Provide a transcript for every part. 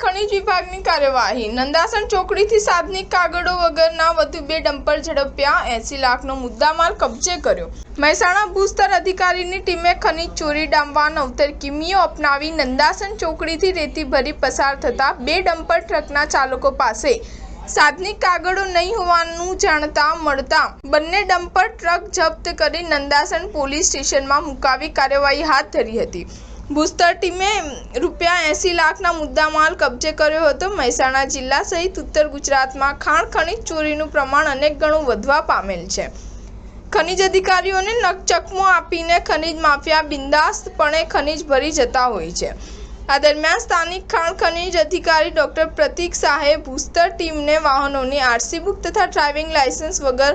ખનીજ વિભાગની કાર્યવાહી। નંદાસણ ચોકડીથી સાધનિક કાગળો વગરના વધુ 2 ડમ્પર ઝડપ્યા, 80 લાખનો મુદ્દામાલ કબજે કર્યો। મહેસાણા ભૂસ્તર અધિકારીની ટીમે ખનીજ ચોરી ડામવા નવતર કિમીઓ અપનાવી નંદાસણ ચોકડીથી રેતી ભરી પસાર થતા 2 ડમ્પર ટ્રકના ચાલકો પાસે સાધનિક કાગળો નહીં હોવાનું જાણતા મળતા બંને ડમ્પર ટ્રક જપ્ત કરી નંદાસણ પોલીસ સ્ટેશનમાં મુકાવી કાર્યવાહી હાથ ધરી હતી। ભૂસ્તર ટીમે ₹80 લાખના મુદ્દામાલ કબજે કર્યો હતો। મહેસાણા જિલ્લા સહિત ઉત્તર ગુજરાતમાં ખાણ ખનીજ ચોરીનું પ્રમાણ અનેક ગણું વધવા પામેલ છે। ખનીજ અધિકારીઓને ચકમો આપીને ખનીજ માફિયા બિંદાસ્તપણે ખનીજ ભરી જતા હોય છે। આ દરમિયાન સ્થાનિક ખાણ ખનીજ અધિકારી ડોક્ટર પ્રતીક શાહે ભૂસ્તર ટીમને વાહનોની આરસી બુક તથા ડ્રાઇવિંગ લાયસન્સ વગર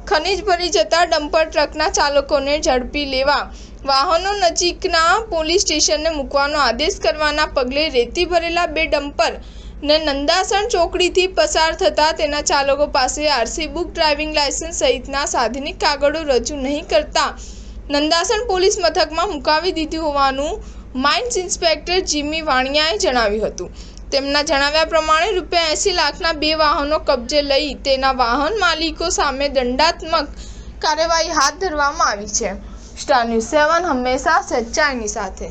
ખનીજ ભરી જતા ડમ્પર ટ્રકના ચાલકોને ઝડપી લેવા વાહનો નજીકના પોલીસ સ્ટેશનને મૂકવાનો આદેશ કરવાના પગલે રેતી ભરેલા 2 ડમ્પર ને નંદાસણ ચોકડીથી પસાર થતા તેના ચાલકો પાસે આરસી બુક, ડ્રાઇવિંગ લાયસન્સ સહિતના સાધનિક કાગળો રજૂ નહીં કરતા નંદાસણ પોલીસ મથકમાં મુકાવી દીધું હોવાનું માઇન્સ ઇન્સ્પેક્ટર જીમી વાણિયાએ જણાવ્યું હતું। તેમના જણાવ્યા પ્રમાણે ₹80 લાખના 2 વાહનો કબજે લઈ તેના વાહન માલિકો સામે દંડાત્મક કાર્યવાહી હાથ ધરવામાં આવી છે। સ્ટાર ન્યૂઝ 7 હંમેશા સચ્ચાઈની સાથે।